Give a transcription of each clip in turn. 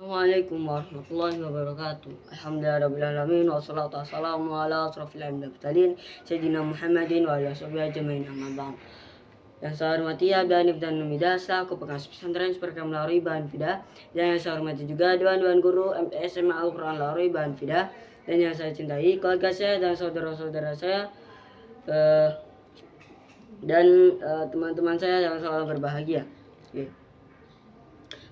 Assalamualaikum warahmatullahi wabarakatuh. Alhamdulillahirrahmanirrahim. Wassalatu wassalamu ala asrofil anbiya'i Sayyidina Muhammadin wa ala sahbihi ajma'in amma ba'd. Yang saya hormati Abdul Hanif dan Numidah selaku pengasuh pesantren Seperkam Laroi Bahan Fidah. Dan yang saya hormati juga Dewan Guru MTS SMA Al-Quran Laroi Bahan Fidah. Dan yang saya cintai keluarga saya dan saudara-saudara saya dan teman-teman saya yang selalu berbahagia.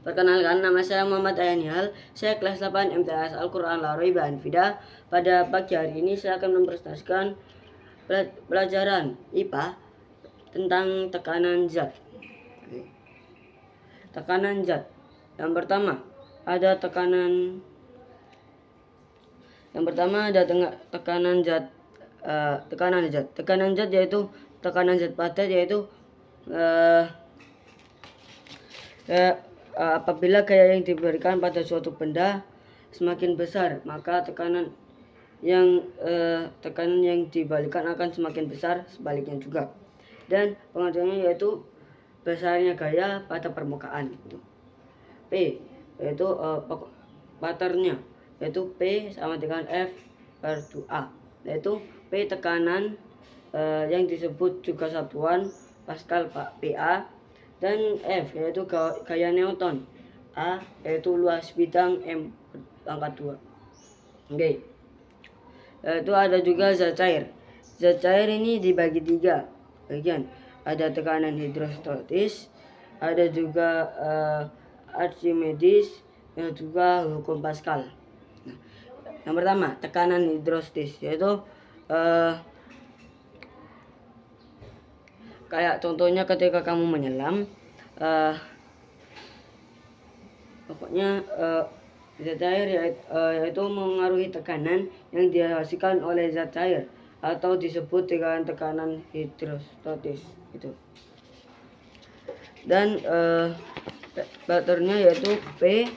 Perkenalkan, nama saya Muhammad Ayanihal. Saya kelas 8 MTS Al-Quran Laroi Bahan Fidah. Pada pagi hari ini saya akan mempresentasikan pelajaran IPA tentang tekanan zat. Tekanan zat. Yang pertama ada tekanan zat. Tekanan zat yaitu tekanan zat padat, yaitu apabila gaya yang diberikan pada suatu benda semakin besar, maka tekanan yang dibalikan akan semakin besar, sebaliknya juga. Dan pengertiannya yaitu besarnya gaya pada permukaan. P yaitu patternnya, yaitu P sama dengan F per 2A, yaitu P tekanan yang disebut juga satuan Pascal PA, dan F yaitu gaya Newton, A yaitu luas bidang, M pangkat 2. Oke. Itu ada juga zat cair. Zat cair ini dibagi 3 bagian. Ada tekanan hidrostatis, ada juga Archimedes, dan juga hukum Pascal. Nah, yang pertama tekanan hidrostatis, yaitu kayak contohnya ketika kamu menyelam, pokoknya zat cair yaitu mengaruhi tekanan yang dihasilkan oleh zat cair atau disebut dengan tekanan hidrostatis itu. Dan patternnya yaitu P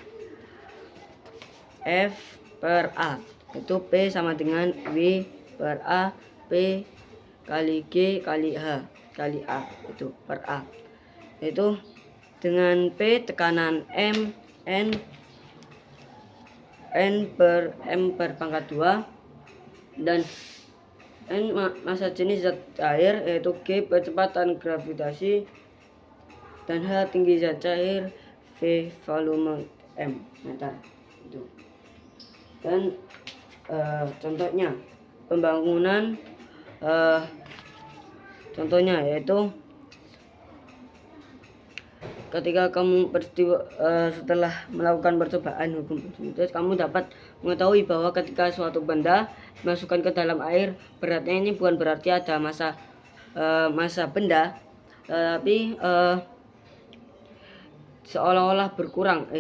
F per A, itu P sama dengan W per A, P kali G kali H kali A, itu per A, itu dengan P tekanan M per pangkat 2, dan N massa jenis zat cair, yaitu G percepatan gravitasi, dan H tinggi zat cair, V volume M meter itu. Dan contohnya pembangunan, contohnya yaitu ketika kamu setelah melakukan percobaan hukum terus kamu dapat mengetahui bahwa ketika suatu benda dimasukkan ke dalam air, beratnya ini bukan berarti ada massa benda, tapi seolah-olah berkurang.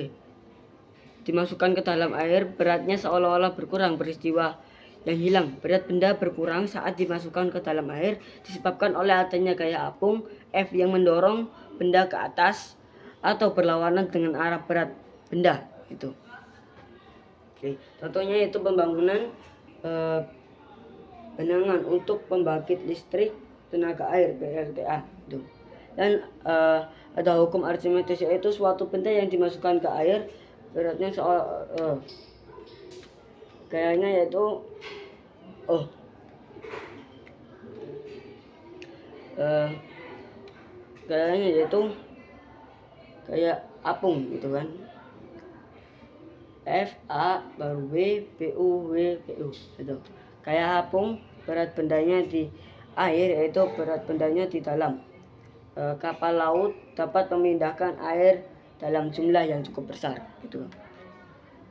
Dimasukkan ke dalam air, beratnya seolah-olah berkurang. Peristiwa yang hilang berat benda berkurang saat dimasukkan ke dalam air disebabkan oleh adanya gaya apung F yang mendorong benda ke atas atau berlawanan dengan arah berat benda itu. Oke, contohnya itu pembangunan benangan untuk pembangkit listrik tenaga air PLTA itu. Dan ada hukum Archimedes, yaitu suatu benda yang dimasukkan ke air beratnya gayanya yaitu gayanya yaitu kayak apung gitu kan, F A baru W PU W PU itu. Kayak apung, berat bendanya di air yaitu berat bendanya di dalam. Kapal laut dapat memindahkan air dalam jumlah yang cukup besar gitu.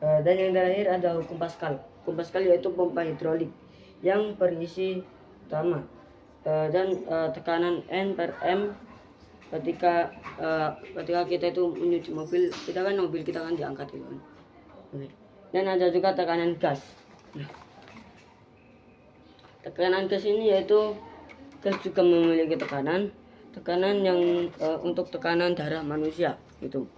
Dan yang terakhir ada hukum Pascal. Hukum Pascal yaitu pompa hidrolik yang berisi utama, dan tekanan N per M ketika kita itu menyuci mobil, mobil kita kan diangkat gitu kan. Dan ada juga tekanan gas. Nah, tekanan gas ini yaitu gas juga memiliki tekanan yang untuk tekanan darah manusia gitu.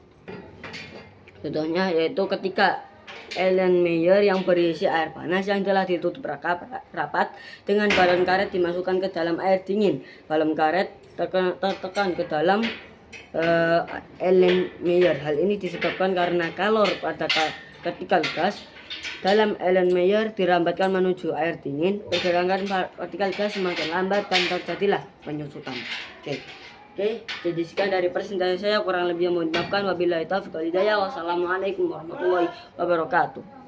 Contohnya yaitu ketika Erlenmeyer yang berisi air panas yang telah ditutup rapat dengan balon karet dimasukkan ke dalam air dingin. Balon karet tertekan ke dalam Ellen Meyer. Hal ini disebabkan karena kalor pada partikel gas dalam Ellen Meyer dirambatkan menuju air dingin, pergerakan partikel gas semakin lambat dan terjadilah penyusutan. Oke, jadi sekian dari presentasi saya, kurang lebih mohon dimaafkan. Wabillahi taufiq wal hidayah. Wassalamualaikum warahmatullahi wabarakatuh.